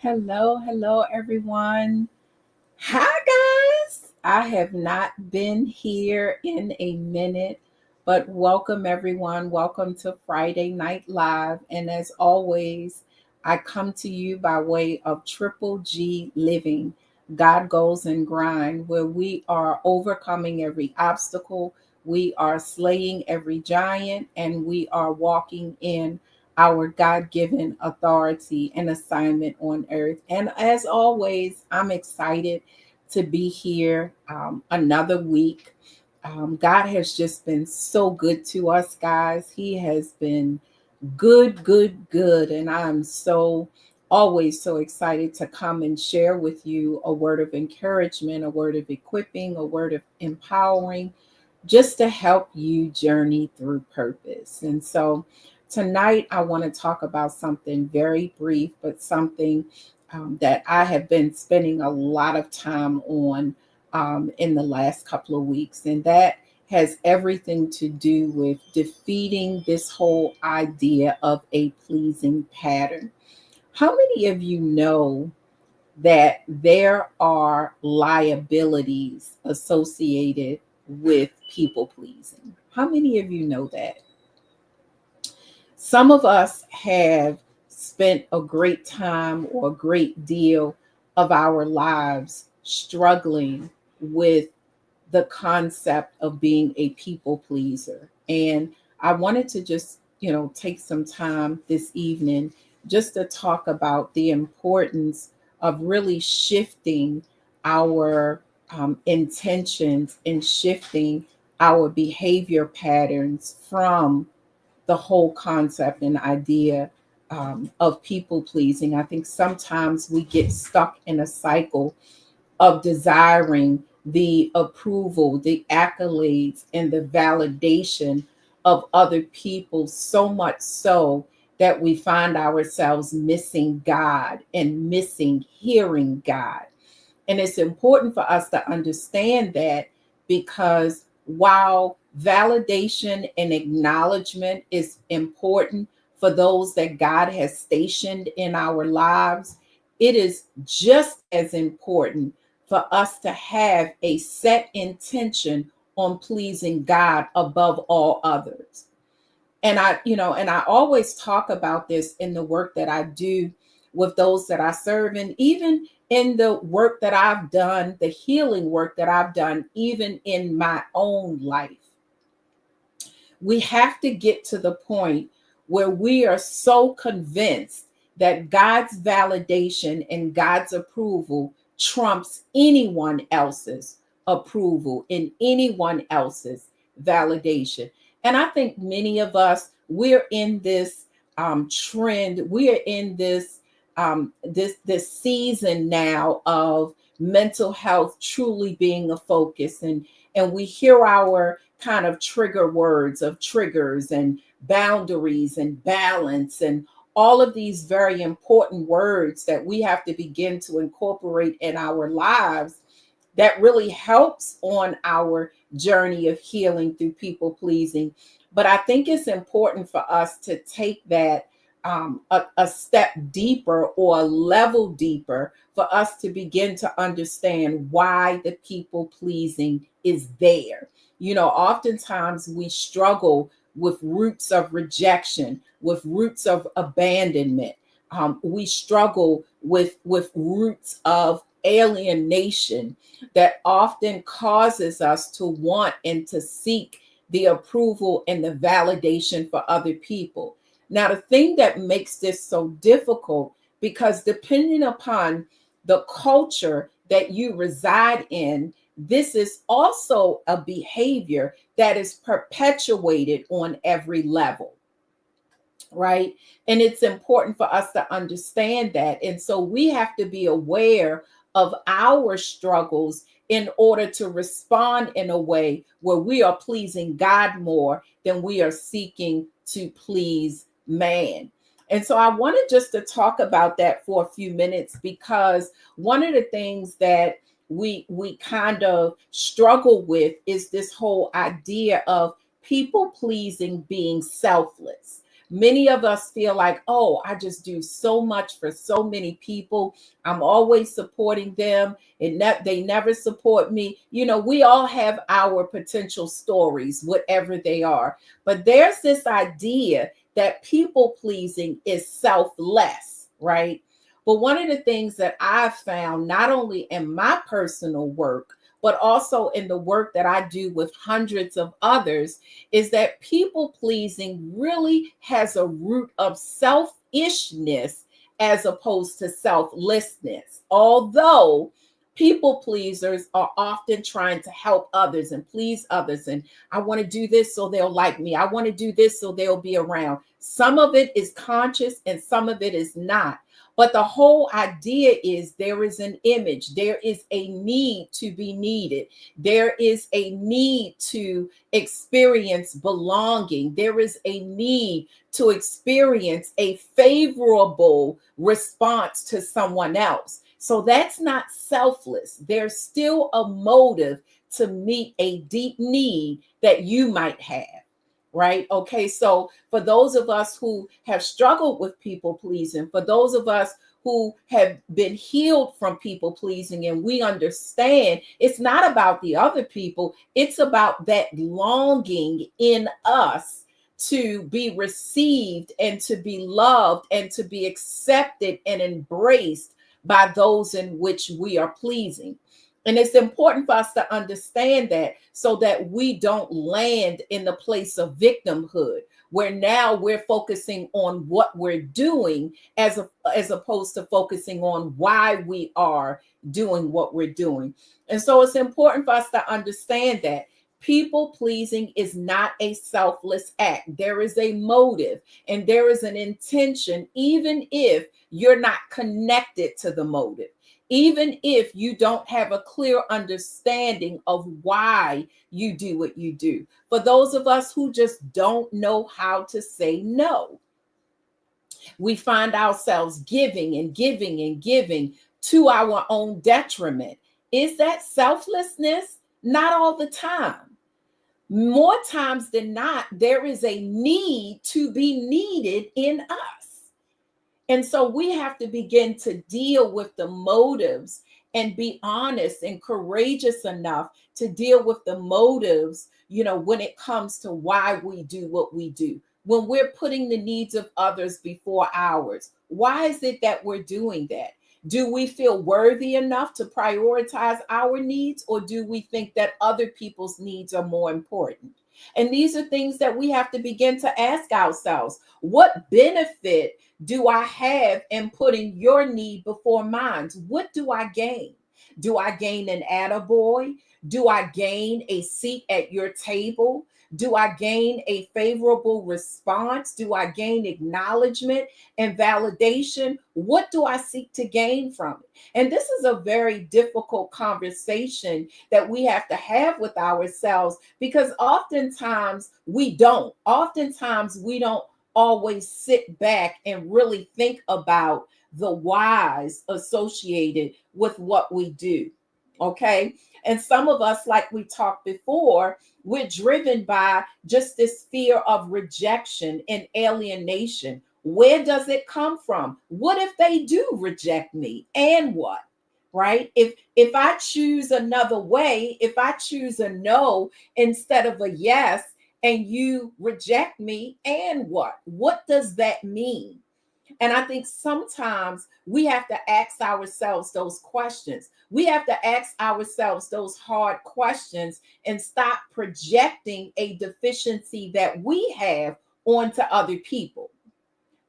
Hello, everyone. Hi, guys. I have not been here in a minute, but welcome, everyone. Welcome to Friday Night Live. And as always, I come to you by way of Triple G Living, God Goes and Grind, where we are overcoming every obstacle, we are slaying every giant, and we are walking in our God given authority and assignment on earth. And as always, I'm excited to be here another week. God has just been so good to us, guys. He has been good. And I'm so always so excited to come and share with you a word of encouragement, a word of equipping, a word of empowering, just to help you journey through purpose. And so tonight, I want to talk about something very brief, but something that I have been spending a lot of time on in the last couple of weeks. And that has everything to do with defeating this whole idea of a pleasing pattern. How many of you know that there are liabilities associated with people pleasing? How many of you know that? Some of us have spent a great time or a great deal of our lives struggling with the concept of being a people pleaser. And I wanted to just, take some time this evening just to talk about the importance of really shifting our intentions and shifting our behavior patterns from the whole concept and idea of people pleasing. I think sometimes we get stuck in a cycle of desiring the approval, the accolades, and the validation of other people, so much so that we find ourselves missing God and missing hearing God. And it's important for us to understand that, because while validation and acknowledgement is important for those that God has stationed in our lives, it is just as important for us to have a set intention on pleasing God above all others. And I always talk about this in the work that I do with those that I serve, and even in the work that I've done, the healing work that I've done, even in my own life. We have to get to the point where we are so convinced that God's validation and God's approval trumps anyone else's approval and anyone else's validation. And I think many of us, we're in this trend, we're in this season now of mental health truly being a focus, and we hear our kind of trigger words of triggers and boundaries and balance and all of these very important words that we have to begin to incorporate in our lives, that really helps on our journey of healing through people pleasing. But I think it's important for us to take that a step deeper or a level deeper, for us to begin to understand why the people pleasing is there. Oftentimes we struggle with roots of rejection, with roots of abandonment. We struggle with roots of alienation that often causes us to want and to seek the approval and the validation for other people. Now, the thing that makes this so difficult, because depending upon the culture that you reside in, this is also a behavior that is perpetuated on every level, right? And it's important for us to understand that. And so we have to be aware of our struggles in order to respond in a way where we are pleasing God more than we are seeking to please man. And so I wanted just to talk about that for a few minutes, because one of the things that we kind of struggle with is this whole idea of people pleasing being selfless. Many of us feel like, oh, I just do so much for so many people. I'm always supporting them, and they never support me. We all have our potential stories, whatever they are. But there's this idea that people pleasing is selfless, right? But one of the things that I've found, not only in my personal work, but also in the work that I do with hundreds of others, is that people pleasing really has a root of selfishness as opposed to selflessness. Although people pleasers are often trying to help others and please others, and I want to do this so they'll like me. I want to do this so they'll be around. Some of it is conscious and some of it is not. But the whole idea is there is an image, there is a need to be needed, there is a need to experience belonging, there is a need to experience a favorable response to someone else. So that's not selfless. There's still a motive to meet a deep need that you might have. Right? Okay. So for those of us who have struggled with people pleasing, for those of us who have been healed from people pleasing, and we understand it's not about the other people, it's about that longing in us to be received and to be loved and to be accepted and embraced by those in which we are pleasing. And it's important for us to understand that so that we don't land in the place of victimhood, where now we're focusing on what we're doing as opposed to focusing on why we are doing what we're doing. And so it's important for us to understand that people pleasing is not a selfless act. There is a motive and there is an intention, even if you're not connected to the motive. Even if you don't have a clear understanding of why you do what you do. For those of us who just don't know how to say no, we find ourselves giving and giving and giving to our own detriment. Is that selflessness? Not all the time. More times than not, there is a need to be needed in us. And so we have to begin to deal with the motives and be honest and courageous enough to deal with the motives, when it comes to why we do what we do. When we're putting the needs of others before ours, why is it that we're doing that? Do we feel worthy enough to prioritize our needs, or do we think that other people's needs are more important? And these are things that we have to begin to ask ourselves. What benefit do I have in putting your need before mine? What do I gain? Do I gain an attaboy? Do I gain a seat at your table? Do I gain a favorable response? Do I gain acknowledgement and validation? What do I seek to gain from it? And this is a very difficult conversation that we have to have with ourselves, because oftentimes we don't. Oftentimes we don't always sit back and really think about the whys associated with what we do. Okay. And some of us, like we talked before, we're driven by just this fear of rejection and alienation. Where does it come from? What if they do reject me? And what? Right? If I choose another way, if I choose a no instead of a yes, and you reject me, and what? What does that mean? And I think sometimes we have to ask ourselves those questions. We have to ask ourselves those hard questions and stop projecting a deficiency that we have onto other people,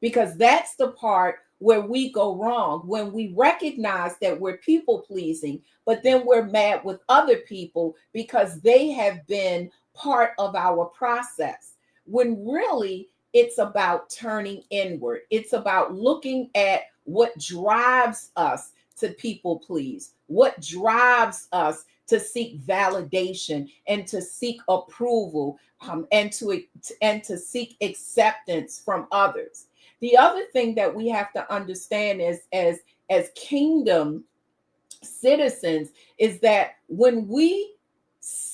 because that's the part where we go wrong, when we recognize that we're people pleasing, but then we're mad with other people because they have been part of our process, when really it's about turning inward. It's about looking at what drives us to people please, what drives us to seek validation and to seek approval, and to seek acceptance from others. The other thing that we have to understand is, as kingdom citizens, is that when we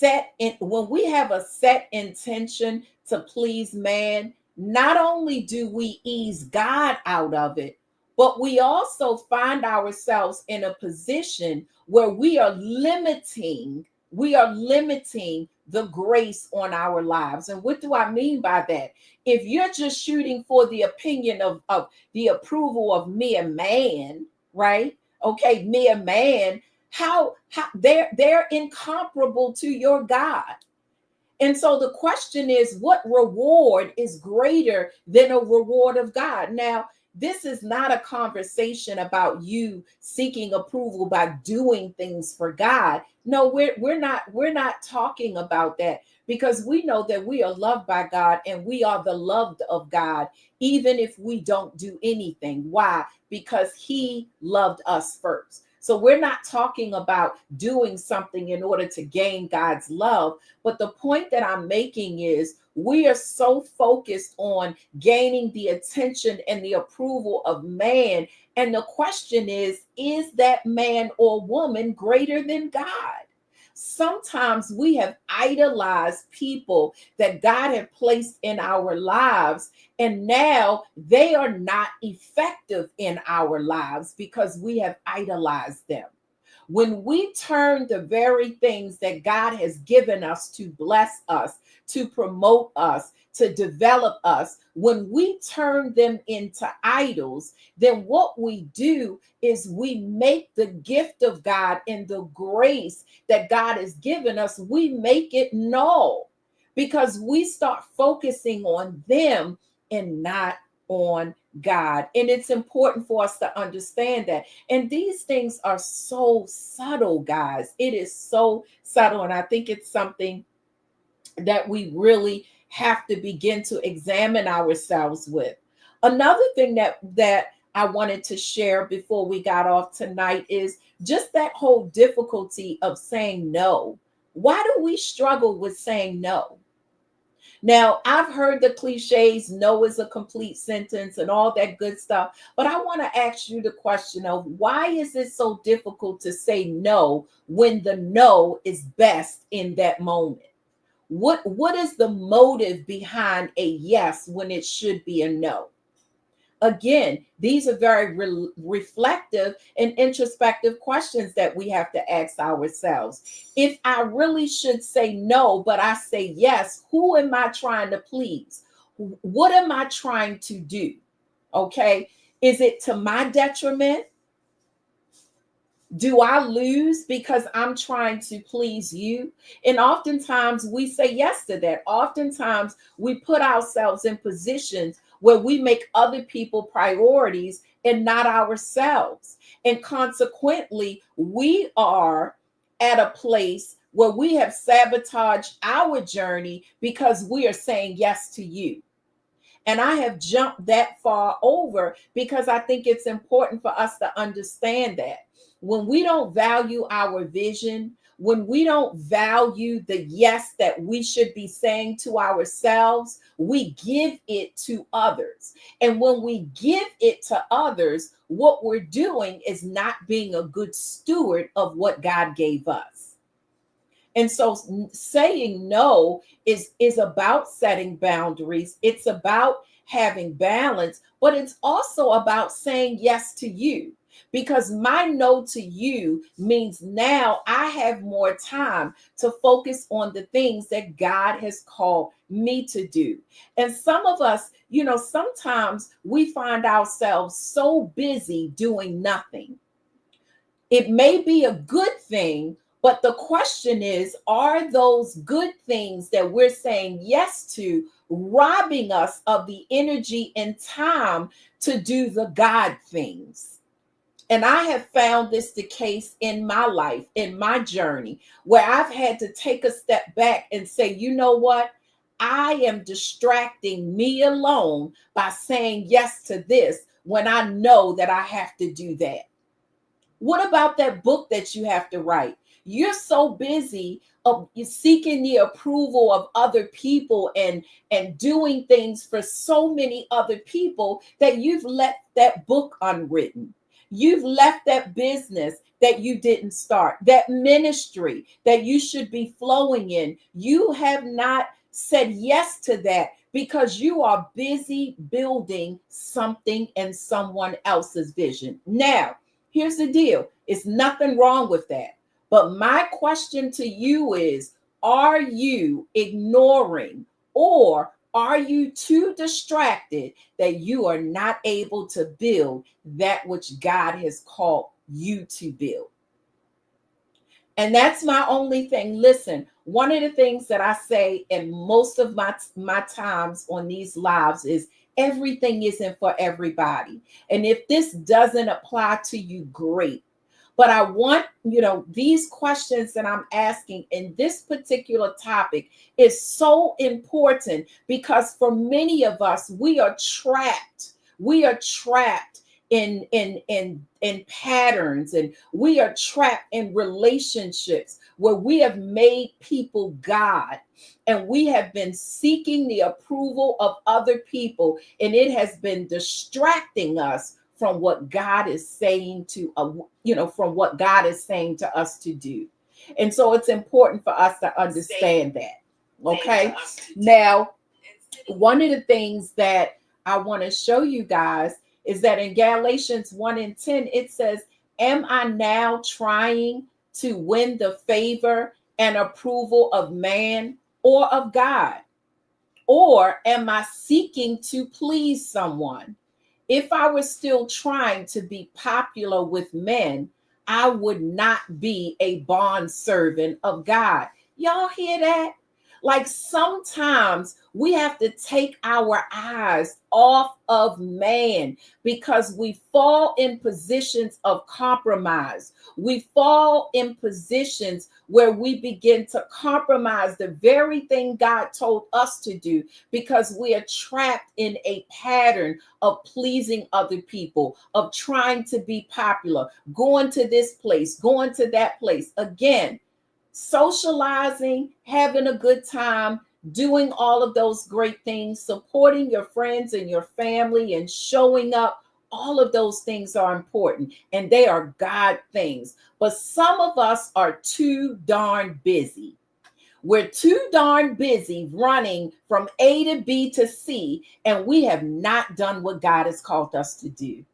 have a set intention to please man, not only do we ease God out of it, but we also find ourselves in a position where we are limiting the grace on our lives. And what do I mean by that? If you're just shooting for the opinion of the approval of mere man, right? Okay, mere man, how they're incomparable to your God. And so the question is, what reward is greater than a reward of God? Now, this is not a conversation about you seeking approval by doing things for God. No, we're not talking about that, because we know that we are loved by God and we are the loved of God, even if we don't do anything. Why? Because He loved us first. So we're not talking about doing something in order to gain God's love. But the point that I'm making is, we are so focused on gaining the attention and the approval of man. And the question is that man or woman greater than God? Sometimes we have idolized people that God had placed in our lives, and now they are not effective in our lives because we have idolized them. When we turn the very things that God has given us to bless us, to promote us, to develop us, when we turn them into idols, then what we do is we make the gift of God and the grace that God has given us, we make it null, because we start focusing on them and not on God. And it's important for us to understand that. And these things are so subtle, guys. It is so subtle. And I think it's something that we really have to begin to examine ourselves with. Another thing that I wanted to share before we got off tonight is just that whole difficulty of saying no. Why do we struggle with saying no? Now, I've heard the cliches, no is a complete sentence and all that good stuff, but I want to ask you the question of, why is it so difficult to say no when the no is best in that moment? What is the motive behind a yes when it should be a no? Again, these are very reflective and introspective questions that we have to ask ourselves. If I really should say no, but I say yes, who am I trying to please? What am I trying to do? Okay. Is it to my detriment? Do I lose because I'm trying to please you? And oftentimes we say yes to that. Oftentimes we put ourselves in positions where we make other people priorities and not ourselves. And consequently, we are at a place where we have sabotaged our journey because we are saying yes to you. And I have jumped that far over because I think it's important for us to understand that when we don't value our vision, when we don't value the yes that we should be saying to ourselves, we give it to others. And when we give it to others, what we're doing is not being a good steward of what God gave us. And so saying no is about setting boundaries. It's about having balance, but it's also about saying yes to you. Because my no to you means now I have more time to focus on the things that God has called me to do. And some of us, sometimes we find ourselves so busy doing nothing. It may be a good thing, but the question is, are those good things that we're saying yes to robbing us of the energy and time to do the God things? And I have found this the case in my life, in my journey, where I've had to take a step back and say, you know what? I am distracting me alone by saying yes to this when I know that I have to do that. What about that book that you have to write? You're so busy of seeking the approval of other people and doing things for so many other people that you've left that book unwritten. You've left that business that you didn't start, that ministry that you should be flowing in. You have not said yes to that because you are busy building something in someone else's vision. Now, here's the deal. It's nothing wrong with that. But my question to you is, are you ignoring, or are you too distracted that you are not able to build that which God has called you to build? And that's my only thing. Listen, one of the things that I say in most of my times on these lives is everything isn't for everybody. And if this doesn't apply to you, great. But I want, these questions that I'm asking in this particular topic is so important, because for many of us, we are trapped. We are trapped in patterns, and we are trapped in relationships where we have made people God, and we have been seeking the approval of other people, and it has been distracting us from what God is saying from what God is saying to us to do. And so it's important for us to understand that. Okay. Now, one of the things that I want to show you guys is that in Galatians 1:10, it says, am I now trying to win the favor and approval of man or of God? Or am I seeking to please someone? If I was still trying to be popular with men, I would not be a bond servant of God. Y'all hear that? Like, sometimes we have to take our eyes off of man, because we fall in positions of compromise. We fall in positions where we begin to compromise the very thing God told us to do, because we are trapped in a pattern of pleasing other people, of trying to be popular, going to this place, going to that place. Again, socializing, having a good time, doing all of those great things, supporting your friends and your family, and showing up. All of those things are important, and they are God things. But some of us are too darn busy. We're too darn busy running from A to B to C, and we have not done what God has called us to do.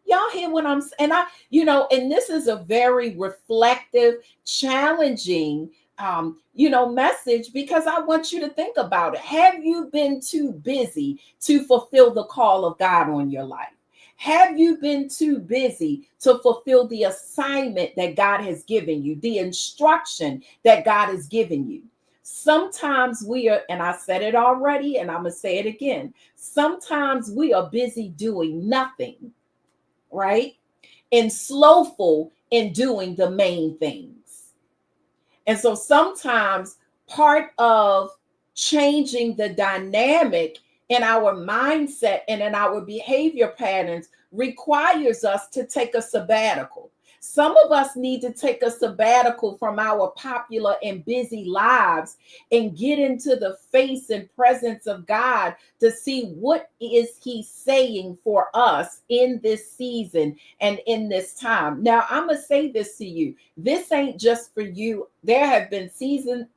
Y'all hear what I'm saying? And this is a very reflective, challenging, message, because I want you to think about it. Have you been too busy to fulfill the call of God on your life? Have you been too busy to fulfill the assignment that God has given you, the instruction that God has given you? Sometimes we are, and I said it already, and I'm going to say it again. Sometimes we are busy doing nothing, right? And slowful in doing the main things. And so sometimes part of changing the dynamic in our mindset and in our behavior patterns requires us to take a sabbatical. Some of us need to take a sabbatical from our popular and busy lives and get into the face and presence of God to see what is He saying for us in this season and in this time. Now, I'm going to say this to you. This ain't just for you. There have been seasons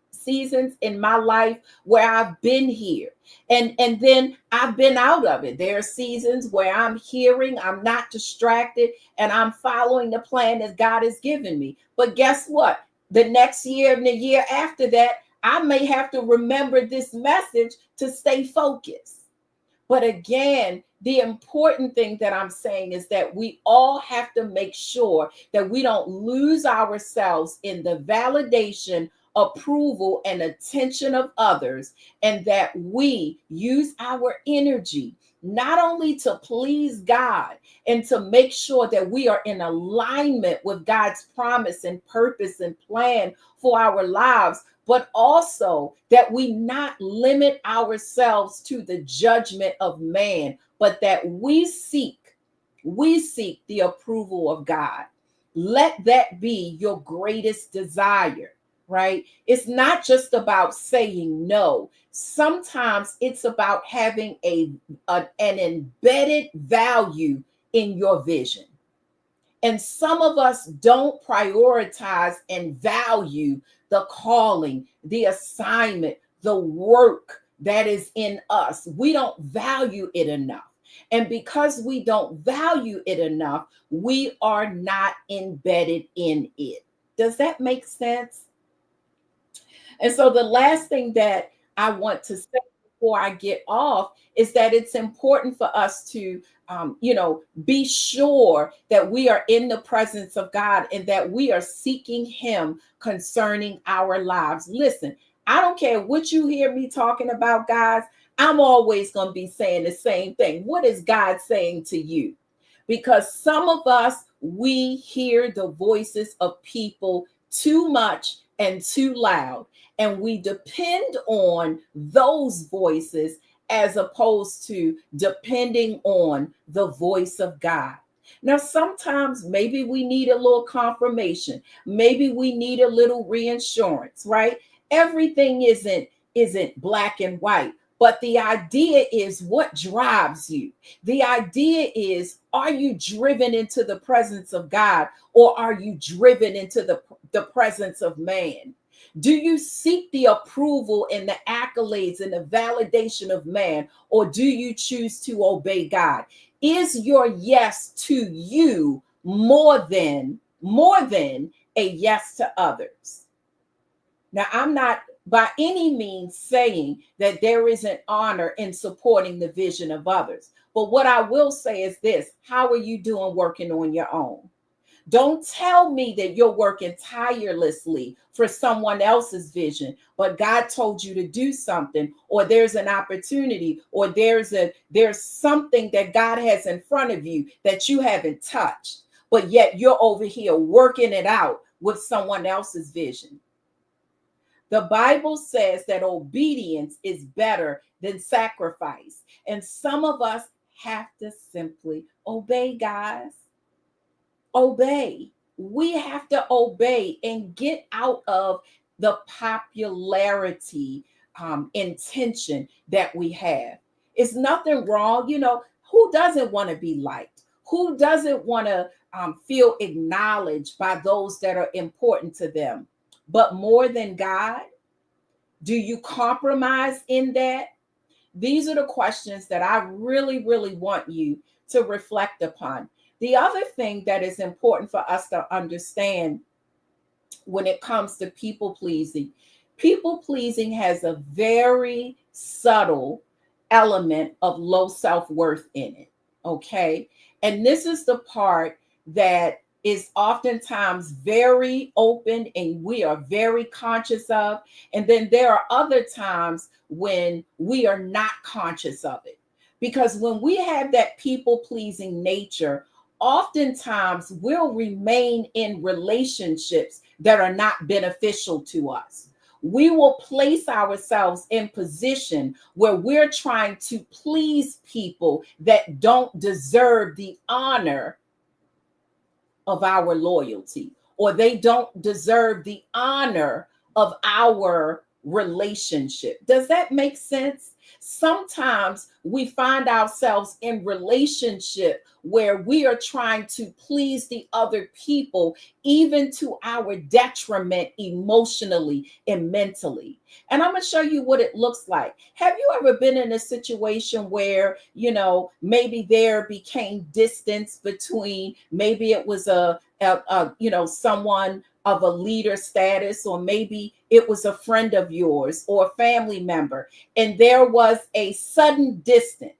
in my life where I've been here, and then I've been out of it. There are seasons where I'm hearing, I'm not distracted, and I'm following the plan that God has given me. But guess what? The next year and the year after that, I may have to remember this message to stay focused. But again, the important thing that I'm saying is that we all have to make sure that we don't lose ourselves in the validation, approval, and attention of others, and that we use our energy not only to please God and to make sure that we are in alignment with God's promise and purpose and plan for our lives, but also that we not limit ourselves to the judgment of man, but that we seek the approval of God. Let that be your greatest desire, right? It's not just about saying no. Sometimes it's about having an embedded value in your vision. And some of us don't prioritize and value the calling, the assignment, the work that is in us. We don't value it enough. And because we don't value it enough, we are not embedded in it. Does that make sense? And so the last thing that I want to say before I get off is that it's important for us to, be sure that we are in the presence of God and that we are seeking Him concerning our lives. Listen, I don't care what you hear me talking about, guys. I'm always going to be saying the same thing. What is God saying to you? Because some of us, we hear the voices of people too much and too loud, and we depend on those voices as opposed to depending on the voice of God. Now, sometimes maybe we need a little confirmation. Maybe we need a little reinsurance, right? Everything isn't black and white, but the idea is what drives you. The idea is, are you driven into the presence of God, or are you driven into the presence of man? Do you seek the approval and the accolades and the validation of man, or do you choose to obey God? Is your yes to you more than a yes to others? Now, I'm not by any means saying that there isn't honor in supporting the vision of others. But what I will say is this: how are you doing working on your own? Don't tell me that you're working tirelessly for someone else's vision, but God told you to do something, or there's an opportunity, or there's something that God has in front of you that you haven't touched, but yet you're over here working it out with someone else's vision. The Bible says that obedience is better than sacrifice. And some of us have to simply obey, guys. Obey. We have to obey and get out of the popularity intention that we have. It's nothing wrong. Who doesn't want to be liked? Who doesn't want to feel acknowledged by those that are important to them? But more than God, do you compromise in that? These are the questions that I really, really want you to reflect upon. The other thing that is important for us to understand when it comes to people pleasing has a very subtle element of low self-worth in it. Okay. And this is the part that is oftentimes very open and we are very conscious of. And then there are other times when we are not conscious of it. Because when we have that people pleasing nature, oftentimes we'll remain in relationships that are not beneficial to us. We will place ourselves in position where we're trying to please people that don't deserve the honor of our loyalty, or they don't deserve the honor of our relationship. Does that make sense? Sometimes we find ourselves in relationship where we are trying to please the other people, even to our detriment emotionally and mentally. And I'm going to show you what it looks like. Have you ever been in a situation where, maybe there became distance between, maybe it was someone of a leader status, or maybe it was a friend of yours or a family member, and there was a sudden distance,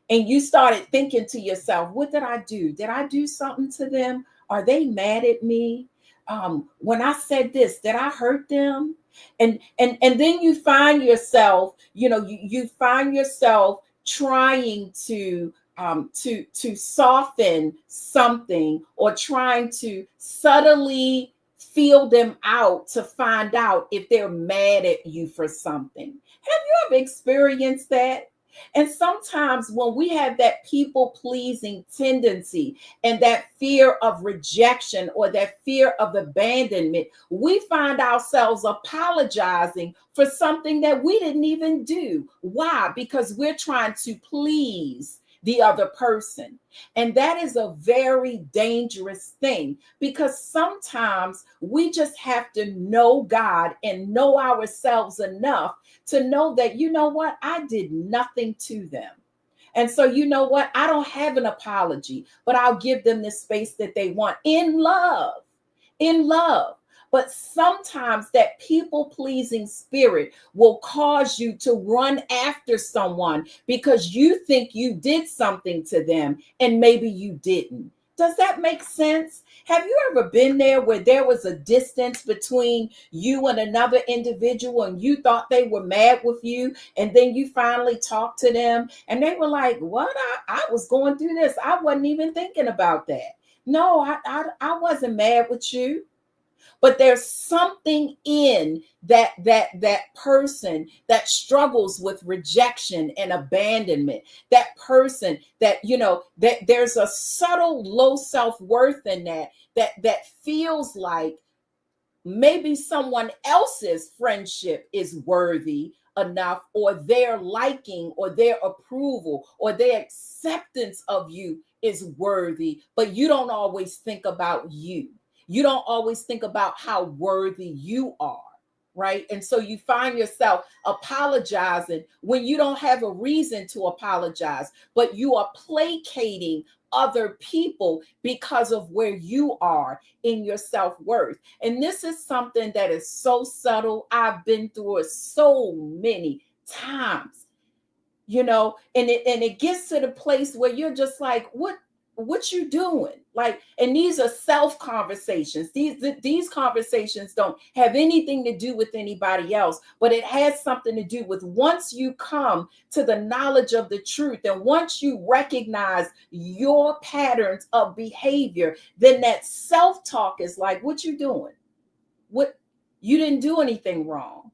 and you started thinking to yourself, what did I do? Did I do something to them? Are they mad at me? When I said this, did I hurt them? And then you find yourself, you find yourself trying to soften something, or trying to subtly feel them out to find out if they're mad at you for something. Have you ever experienced that? And sometimes when we have that people pleasing tendency and that fear of rejection or that fear of abandonment, we find ourselves apologizing for something that we didn't even do. Why? Because we're trying to please the other person. And that is a very dangerous thing, because sometimes we just have to know God and know ourselves enough to know that, you know what, I did nothing to them. And so, you know what, I don't have an apology, but I'll give them the space that they want in love, in love. But sometimes that people pleasing spirit will cause you to run after someone because you think you did something to them and maybe you didn't. Does that make sense? Have you ever been there where there was a distance between you and another individual and you thought they were mad with you, and then you finally talked to them and they were like, what? I was going through this. I wasn't even thinking about that. No, I wasn't mad with you. But there's something in that person that struggles with rejection and abandonment, that person that, you know, that there's a subtle low self-worth in that feels like maybe someone else's friendship is worthy enough, or their liking or their approval or their acceptance of you is worthy, but you don't always think about you. You don't always think about how worthy you are, right? And so you find yourself apologizing when you don't have a reason to apologize, but you are placating other people because of where you are in your self-worth. And this is something that is so subtle. I've been through it so many times, you know, and it gets to the place where you're just like, what you doing? Like, and these are self conversations. These conversations don't have anything to do with anybody else, but it has something to do with, once you come to the knowledge of the truth and once you recognize your patterns of behavior, then that self-talk is like, what you doing? What, you didn't do anything wrong.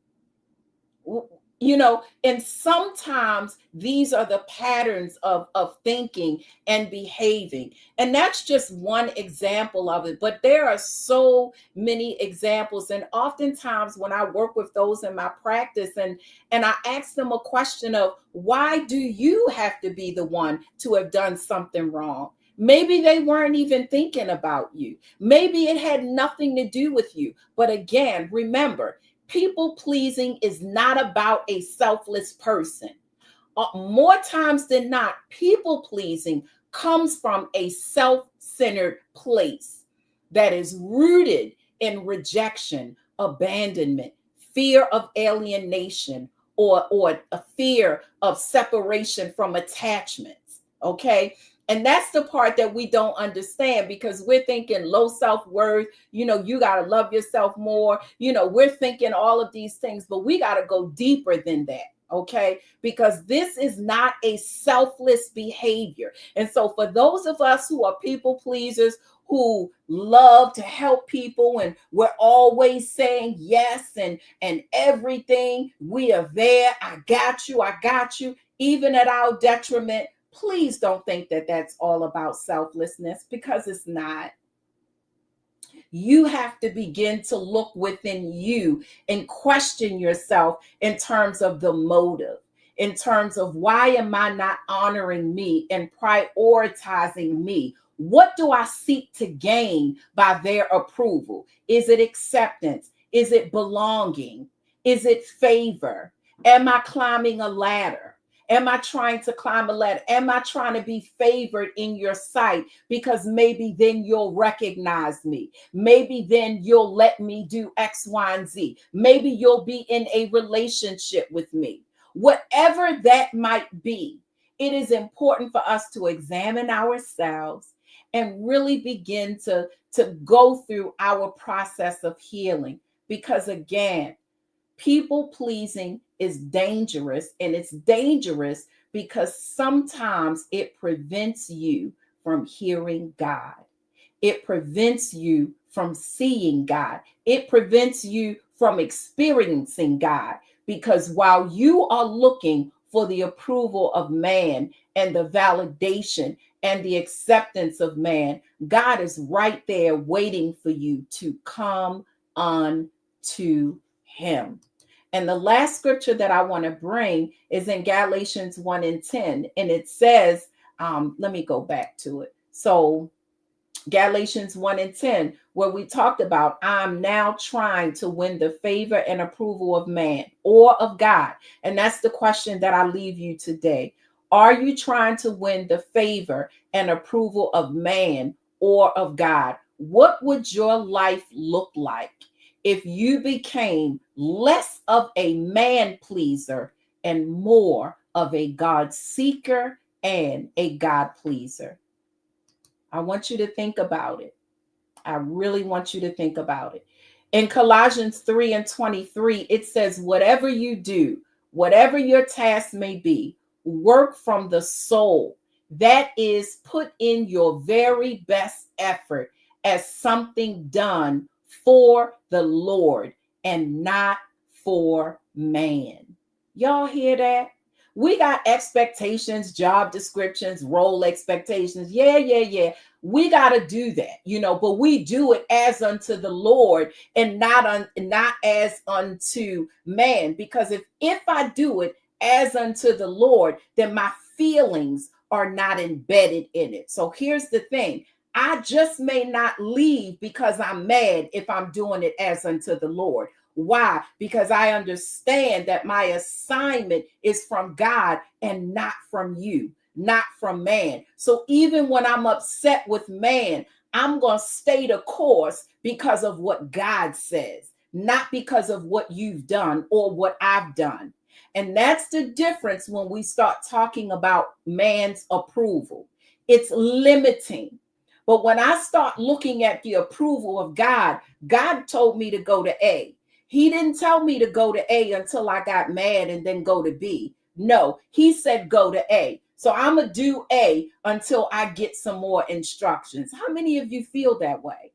You know, and sometimes these are the patterns of thinking and behaving. And that's just one example of it. But there are so many examples. And oftentimes when I work with those in my practice and I ask them a question of, why do you have to be the one to have done something wrong? Maybe they weren't even thinking about you. Maybe it had nothing to do with you. But again, remember, people pleasing is not about a selfless person. More times than not, people pleasing comes from a self-centered place that is rooted in rejection, abandonment, fear of alienation, or a fear of separation from attachments. Okay. And that's the part that we don't understand, because we're thinking low self-worth, you know, you got to love yourself more. You know, we're thinking all of these things, but we got to go deeper than that. Okay. Because this is not a selfless behavior. And so for those of us who are people pleasers, who love to help people, and we're always saying yes and everything, we are there. I got you, even at our detriment. Please don't think that that's all about selflessness, because it's not. You have to begin to look within you and question yourself in terms of the motive, in terms of, why am I not honoring me and prioritizing me? What do I seek to gain by their approval? Is it acceptance? Is it belonging? Is it favor? Am I climbing a ladder? Am I trying to climb a ladder? Am I trying to be favored in your sight because maybe then you'll recognize me? Maybe then you'll let me do X, Y, and Z. Maybe you'll be in a relationship with me. Whatever that might be, it is important for us to examine ourselves and really begin to go through our process of healing. Because again, people pleasing is dangerous, and it's dangerous because sometimes it prevents you from hearing God. It prevents you from seeing God. It prevents you from experiencing God, because while you are looking for the approval of man and the validation and the acceptance of man, God is right there waiting for you to come unto him. And the last scripture that I want to bring is in Galatians 1:10. And it says, Let me go back to it. So Galatians 1 and 10, where we talked about, I'm now trying to win the favor and approval of man or of God. And that's the question that I leave you today. Are you trying to win the favor and approval of man or of God? What would your life look like if you became less of a man pleaser and more of a God seeker and a God pleaser? I want you to think about it. I really want you to think about it. In Colossians 3 and 23, it says, whatever you do, whatever your task may be, work from the soul. That is, put in your very best effort as something done for the Lord and not for man. Y'all hear that? We got expectations, job descriptions, role expectations. Yeah. We got to do that, but we do it as unto the Lord and not as unto man. Because if I do it as unto the Lord, then my feelings are not embedded in it. So here's the thing. I just may not leave because I'm mad if I'm doing it as unto the Lord. Why? Because I understand that my assignment is from God and not from you, not from man. So even when I'm upset with man, I'm going to stay the course because of what God says, not because of what you've done or what I've done. And that's the difference when we start talking about man's approval. It's limiting. But when I start looking at the approval of God, God told me to go to A. He didn't tell me to go to A until I got mad and then go to B. No, he said go to A. So I'm going to do A until I get some more instructions. How many of you feel that way?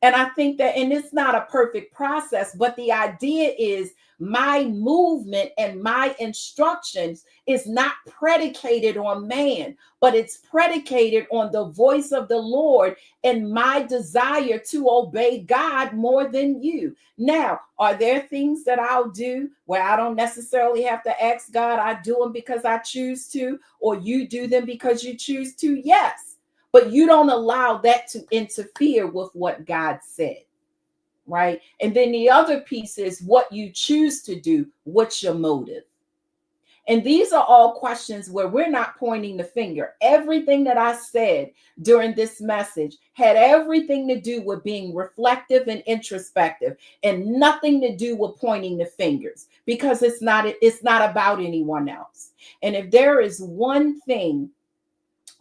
And I think that, and it's not a perfect process, but the idea is my movement and my instructions is not predicated on man, but it's predicated on the voice of the Lord and my desire to obey God more than you. Now, are there things that I'll do where I don't necessarily have to ask God? I do them because I choose to, or you do them because you choose to? Yes. But you don't allow that to interfere with what God said, right? And then the other piece is what you choose to do. What's your motive? And these are all questions where we're not pointing the finger. Everything that I said during this message had everything to do with being reflective and introspective and nothing to do with pointing the fingers, because it's not about anyone else. And if there is one thing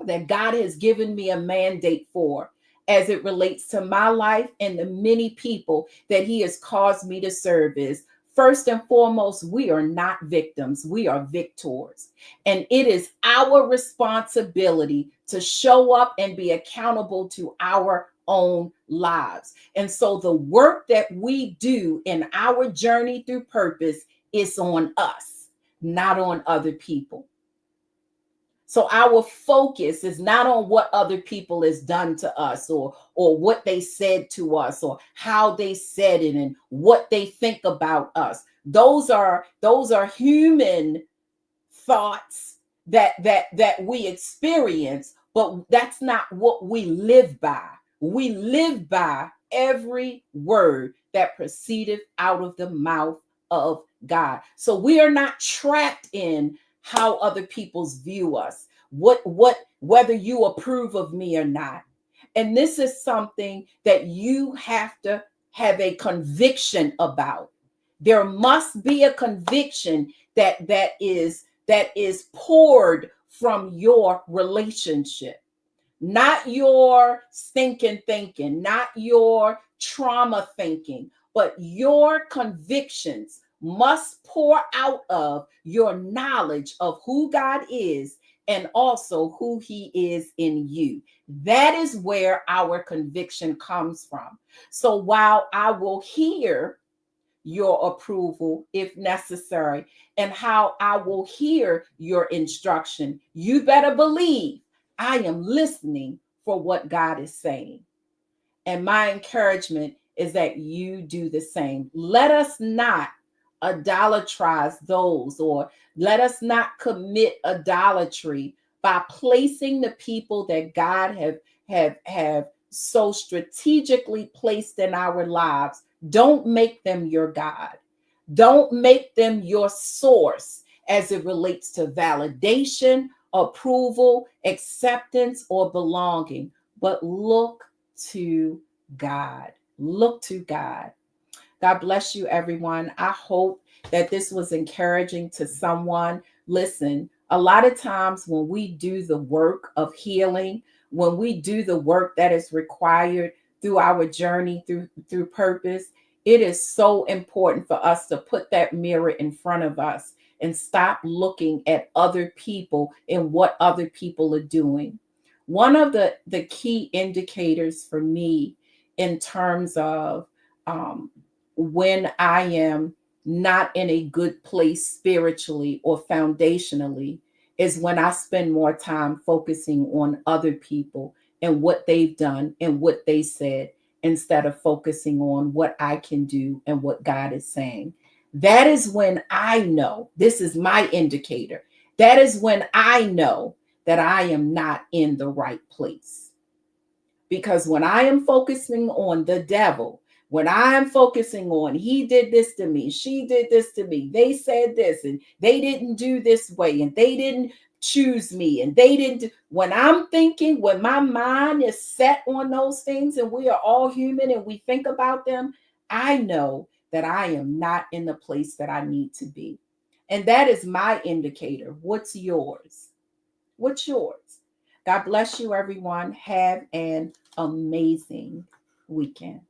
that God has given me a mandate for as it relates to my life and the many people that he has caused me to serve, is first and foremost, we are not victims, we are victors. And it is our responsibility to show up and be accountable to our own lives. And so the work that we do in our journey through purpose is on us, not on other people. So our focus is not on what other people has done to us or what they said to us or how they said it and what they think about us. Those are human thoughts that we experience, but that's not what we live by. We live by every word that proceedeth out of the mouth of God. So we are not trapped in how other people's view us, whether you approve of me or not. And this is something that you have to have a conviction about. There must be a conviction that is poured from your relationship, not your stinking thinking, not your trauma thinking, but your convictions must pour out of your knowledge of who God is and also who he is in you. That is where our conviction comes from. So while I will hear your approval if necessary, and how I will hear your instruction, you better believe I am listening for what God is saying. And my encouragement is that you do the same. Let us not idolatrize those, or let us not commit idolatry by placing the people that God have so strategically placed in our lives. Don't make them your God. Don't make them your source as it relates to validation, approval, acceptance, or belonging. But look to God. Look to God. God bless you, everyone. I hope that this was encouraging to someone. Listen, a lot of times when we do the work of healing, when we do the work that is required through our journey through purpose, it is so important for us to put that mirror in front of us and stop looking at other people and what other people are doing. One of the key indicators for me in terms of um, when I am not in a good place spiritually or foundationally is when I spend more time focusing on other people and what they've done and what they said instead of focusing on what I can do and what God is saying. That is when I know, this is my indicator. That is when I know that I am not in the right place. Because when I am focusing on the devil, when I'm focusing on he did this to me, she did this to me, they said this, and they didn't do this way, and they didn't choose me, and they didn't do, when I'm thinking, when my mind is set on those things, and we are all human and we think about them, I know that I am not in the place that I need to be. And that is my indicator. What's yours? What's yours? God bless you, everyone. Have an amazing weekend.